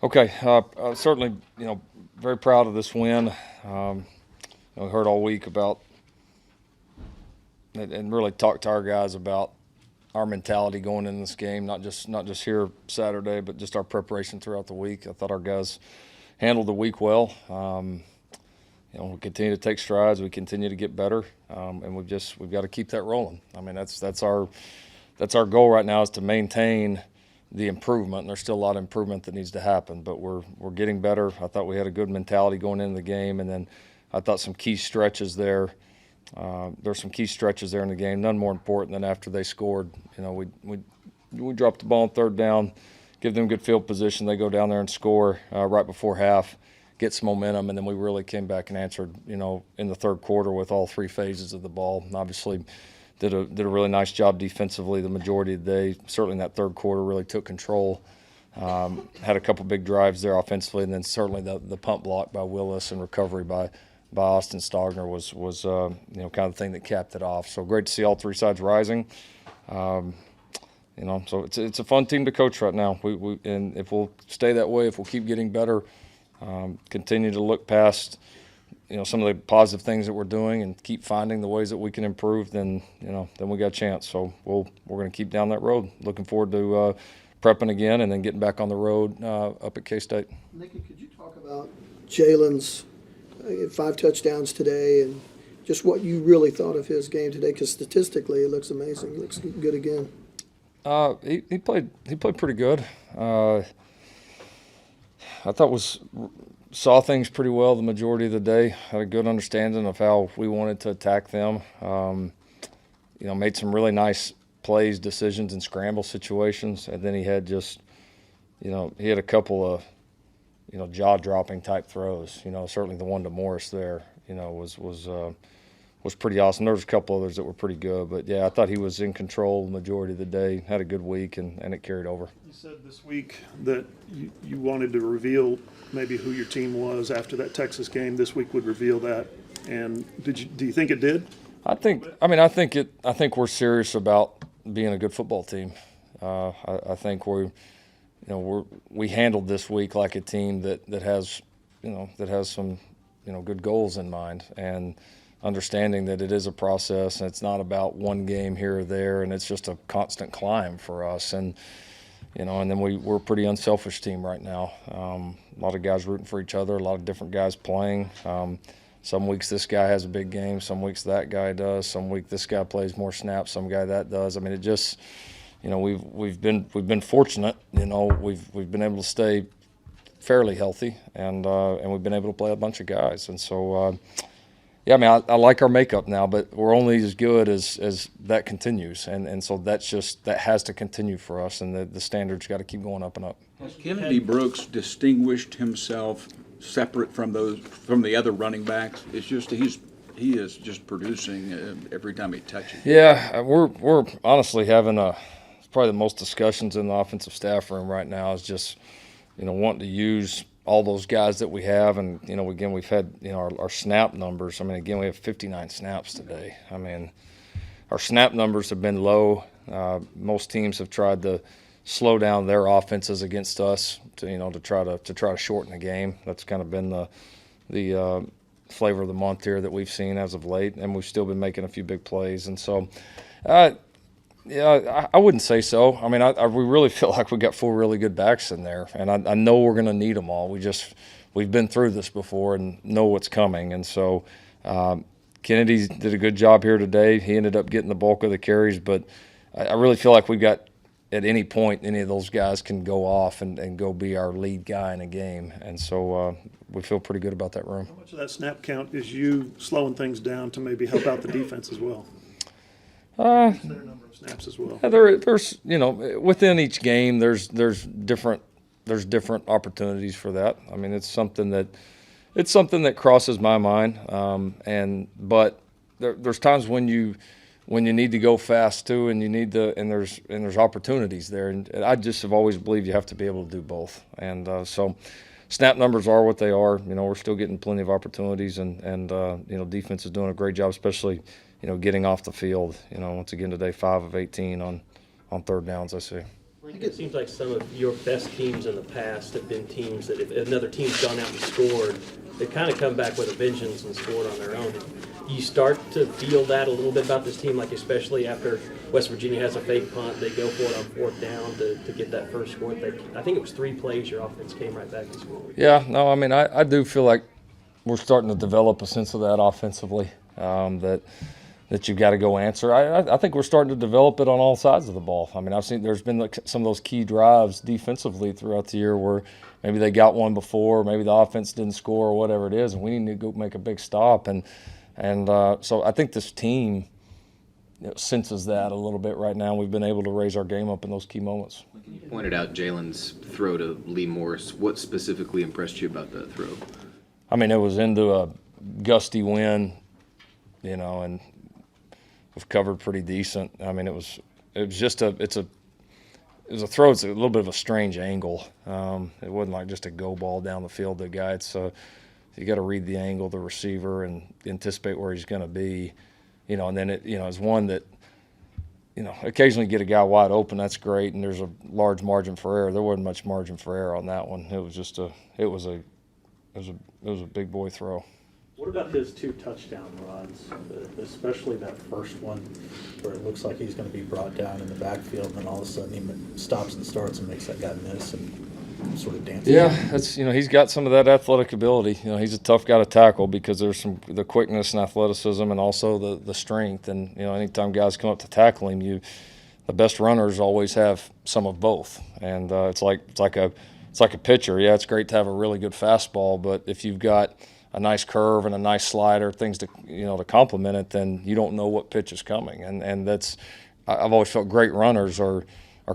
Okay, certainly, very proud of this win. Heard all week about and really talked to our guys about our mentality going into this game, not just here Saturday, but just our preparation throughout the week. I thought our guys handled the week well. We continue to take strides. We continue to get better, and we've got to keep that rolling. I mean, that's our goal right now, is to maintain the improvement. And there's still a lot of improvement that needs to happen, but we're getting better. I thought we had a good mentality going into the game, and then I thought some key stretches there. There's some key stretches there in the game. None more important than after they scored. We dropped the ball on third down, give them good field position. They go down there and score right before half, get some momentum, and then we really came back and answered. In the third quarter with all three phases of the ball. And obviously, did a really nice job defensively the majority of the day. Certainly in that third quarter, really took control. Had a couple big drives there offensively, and then certainly the punt block by Willis and recovery by Austin Stogner was kind of the thing that capped it off. So great to see all three sides rising. So it's a fun team to coach right now. And if we'll stay that way, if we'll keep getting better, continue to look past some of the positive things that we're doing and keep finding the ways that we can improve, then we got a chance. So we're going to keep down that road. Looking forward to prepping again and then getting back on the road up at K-State. Nikki, could you talk about Jalen's 5 touchdowns today and just what you really thought of his game today? Because statistically, it looks amazing. He looks good again. He played pretty good. I thought saw things pretty well the majority of the day. Had a good understanding of how we wanted to attack them. Made some really nice plays, decisions in scramble situations, and then he had he had a couple of jaw-dropping type throws. Certainly the one to Morris there, was pretty awesome. There was a couple others that were pretty good, but yeah, I thought he was in control the majority of the day. Had a good week, and it carried over. You said this week that you wanted to reveal maybe who your team was after that Texas game. This week would reveal that, and do you think it did? I think we're serious about being a good football team. I think we handled this week like a team that has some good goals in mind, and understanding that it is a process and it's not about one game here or there, and it's just a constant climb for us. And then we're a pretty unselfish team right now. A lot of guys rooting for each other, a lot of different guys playing. Some weeks this guy has a big game, some weeks that guy does, some week this guy plays more snaps, some guy that does. I mean, it just we've been fortunate. We've been able to stay fairly healthy, and we've been able to play a bunch of guys. And so yeah, I mean, I like our makeup now, but we're only as good as that continues, and so that has to continue for us, and the standards got to keep going up and up. Has Kennedy Brooks distinguished himself separate from the other running backs? It's just he is just producing every time he touches. Yeah, we're honestly having probably the most discussions in the offensive staff room right now, is just wanting to use all those guys that we have. And again, we've had our snap numbers. I mean, again, we have 59 snaps today. I mean, our snap numbers have been low. Most teams have tried to slow down their offenses against us to try to shorten the game. That's kind of been the flavor of the month here that we've seen as of late, and we've still been making a few big plays. And so yeah, I wouldn't say so. I mean, we really feel like we got 4 really good backs in there, and I know we're going to need them all. We've been through this before and know what's coming. And so Kennedy did a good job here today. He ended up getting the bulk of the carries, but I really feel like we've got, at any point, any of those guys can go off and go be our lead guy in a game. And so we feel pretty good about that room. How much of that snap count is you slowing things down to maybe help out the defense as well? Their number of snaps as well. There's within each game there's different opportunities for that. I mean, it's something that crosses my mind. But there's times when you need to go fast too, and there's opportunities there. And I just have always believed you have to be able to do both. And so snap numbers are what they are. We're still getting plenty of opportunities, and defense is doing a great job, especially getting off the field. Once again today, 5 of 18 on third downs, I see. It seems like some of your best teams in the past have been teams that if another team's gone out and scored, they kind of come back with a vengeance and scored on their own. You start to feel that a little bit about this team, like especially after West Virginia has a fake punt, they go for it on 4th down to get that first score. I think it was 3 plays your offense came right back and scored. Yeah, no, I mean, I do feel like we're starting to develop a sense of that offensively, that you've got to go answer. I think we're starting to develop it on all sides of the ball. I mean, I've seen there's been like some of those key drives defensively throughout the year where maybe they got one before, maybe the offense didn't score or whatever it is, and we need to go make a big stop. And so I think this team senses that a little bit right now. We've been able to raise our game up in those key moments. You pointed out Jalen's throw to Lee Morris. What specifically impressed you about that throw? I mean, it was into a gusty wind, and was covered pretty decent. I mean, it was just a throw. It's a little bit of a strange angle. It wasn't like just a go ball down the field to the guy. So you got to read the angle, the receiver, and anticipate where he's going to be, and then it's one that, occasionally get a guy wide open. That's great. And there's a large margin for error. There wasn't much margin for error on that one. It was just it was a big boy throw. What about his 2 touchdown runs, especially that first one where it looks like he's going to be brought down in the backfield, and then all of a sudden he stops and starts and makes that guy miss and sort of dances? Yeah, that's he's got some of that athletic ability. He's a tough guy to tackle because there's the quickness and athleticism and also the strength. And anytime guys come up to tackle him, the best runners always have some of both. And it's like a pitcher. Yeah, it's great to have a really good fastball, but if you've got a nice curve and a nice slider, things to to complement it, then you don't know what pitch is coming. And that's I've always felt great runners are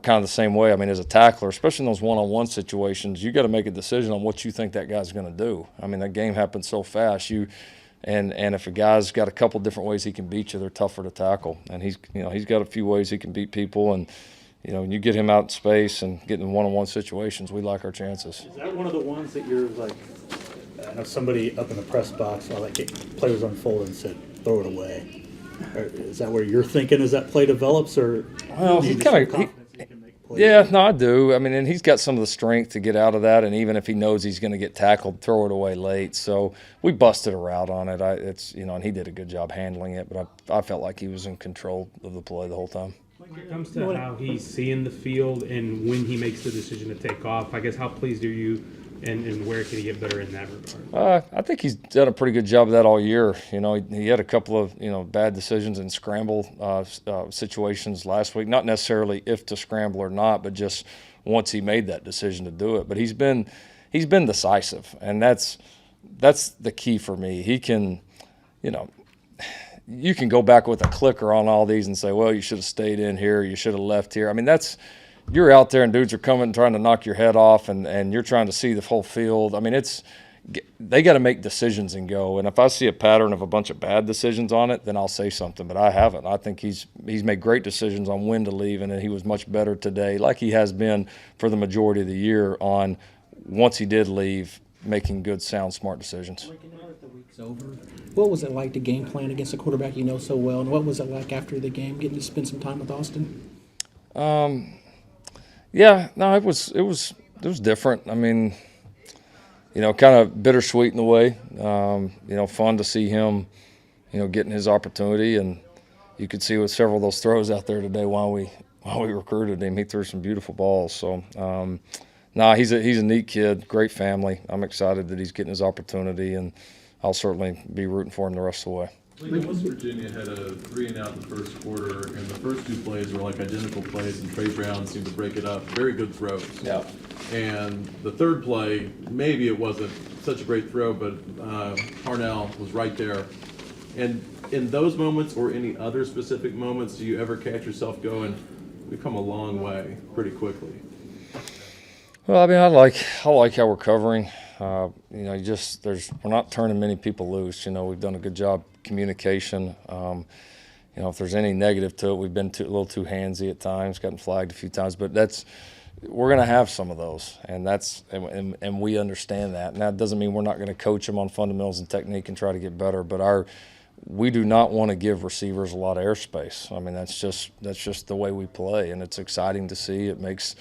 kind of the same way. I mean, as a tackler, especially in those one-on-one situations, you got to make a decision on what you think that guy's going to do. I mean, that game happens so fast. And if a guy's got a couple different ways he can beat you, they're tougher to tackle. And he's got a few ways he can beat people. And when you get him out in space and get in one-on-one situations, we like our chances. Is that one of the ones that you're like, I know somebody up in the press box while that play was unfolding said, throw it away. Or is that where you're thinking as that play develops, or well, do you he just kind have of confidence that he can make plays? yeah, no, I do. I mean, and he's got some of the strength to get out of that, and even if he knows he's going to get tackled, throw it away late. So we busted a route on it. And he did a good job handling it, but I felt like he was in control of the play the whole time. When it comes to how he's seeing the field and when he makes the decision to take off, I guess how pleased are you, and where can he get better in that regard? I think he's done a pretty good job of that all year. He had a couple of bad decisions in scramble situations last week. Not necessarily if to scramble or not, but just once he made that decision to do it. But he's been decisive, and that's the key for me. He can, you can go back with a clicker on all these and say, well, you should have stayed in here, you should have left here. I mean, you're out there and dudes are coming trying to knock your head off, and you're trying to see the whole field. I mean, they got to make decisions and go. And if I see a pattern of a bunch of bad decisions on it, then I'll say something. But I haven't. I think he's made great decisions on when to leave, and he was much better today, like he has been for the majority of the year on once he did leave, making good, sound, smart decisions. The week's over. What was it like to game plan against a quarterback you know so well, and what was it like after the game, getting to spend some time with Austin? Yeah, no, it was different. I mean, kind of bittersweet in a way. Fun to see him, getting his opportunity, and you could see with several of those throws out there today while we recruited him, he threw some beautiful balls. So, he's a neat kid, great family. I'm excited that he's getting his opportunity, and I'll certainly be rooting for him the rest of the way. West Virginia had a 3-and-out in the first quarter, and the first 2 plays were like identical plays, and Trey Brown seemed to break it up. Very good throws. Yeah. And the third play, maybe it wasn't such a great throw, but Harnell was right there. And in those moments or any other specific moments, do you ever catch yourself going, we've come a long way pretty quickly? Well, I mean, I like how we're covering. We're not turning many people loose. We've done a good job communication. If there's any negative to it, we've been a little too handsy at times, gotten flagged a few times. But we're going to have some of those, and we understand that. And that doesn't mean we're not going to coach them on fundamentals and technique and try to get better. But our we do not want to give receivers a lot of airspace. I mean, that's just the way we play, and it's exciting to see. It makes,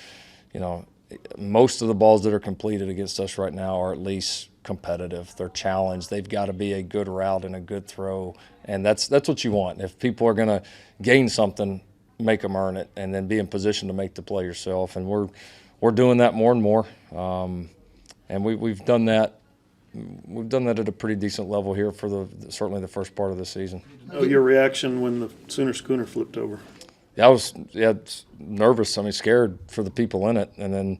most of the balls that are completed against us right now are at least competitive. They're challenged. They've got to be a good route and a good throw, and that's what you want. If people are going to gain something, make them earn it, and then be in position to make the play yourself. And we're doing that more and more, and we've done that. We've done that at a pretty decent level here for certainly the first part of the season. Oh, your reaction when the Sooner schooner flipped over? I was nervous. I mean, scared for the people in it, and then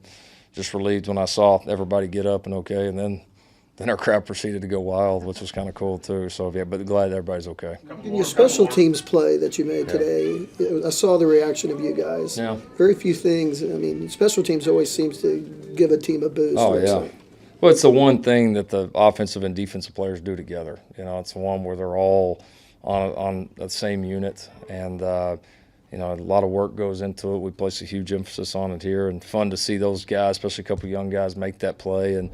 just relieved when I saw everybody get up and okay, and then our crowd proceeded to go wild, which was kind of cool too. So yeah, but glad everybody's okay. In your special teams play that you made today, I saw the reaction of you guys. Yeah. Very few things. I mean, special teams always seems to give a team a boost. Oh, right? yeah. So, Well, it's the one thing that the offensive and defensive players do together. It's the one where they're all on the same unit, and a lot of work goes into it. We place a huge emphasis on it here, and fun to see those guys, especially a couple of young guys, make that play. And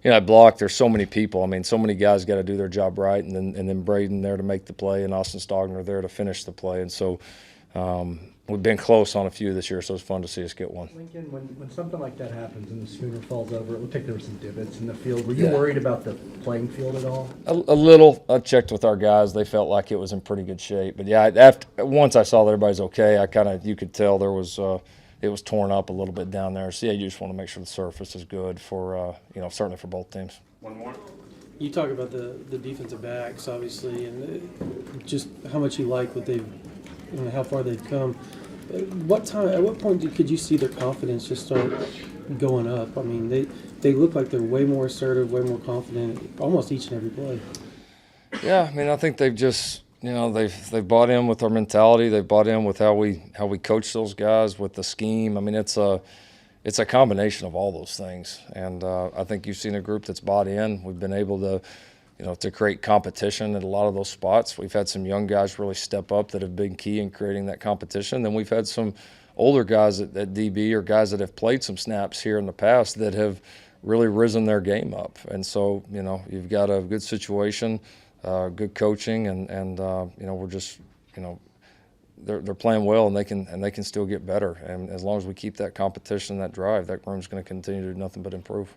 at block, there's so many people. I mean, so many guys got to do their job right, and then Braden there to make the play, and Austin Stogner there to finish the play. And so we've been close on a few this year, so it's fun to see us get one. Lincoln, when something like that happens and the Schooner falls over, it looked like there were some divots in the field. Were you worried about the playing field at all? A little. I checked with our guys; they felt like it was in pretty good shape. But yeah, once I saw that everybody's okay, you could tell there was it was torn up a little bit down there. So yeah, you just want to make sure the surface is good for certainly for both teams. One more. You talk about the defensive backs, obviously, and just how much you like what they've, how far they've come. At what point could you see their confidence just start going up? I mean, they look like they're way more assertive, way more confident, almost each and every play. Yeah, I mean, I think they've just they've bought in with our mentality. They've bought in with how we coach those guys, with the scheme. I mean, it's a combination of all those things, and I think you've seen a group that's bought in. We've been able to to create competition at a lot of those spots. We've had some young guys really step up that have been key in creating that competition. Then we've had some older guys at DB, or guys that have played some snaps here in the past, that have really risen their game up. And so, you've got a good situation, good coaching, and we're just, they're playing well, and they can still get better. And as long as we keep that competition, that drive, that room's going to continue to do nothing but improve.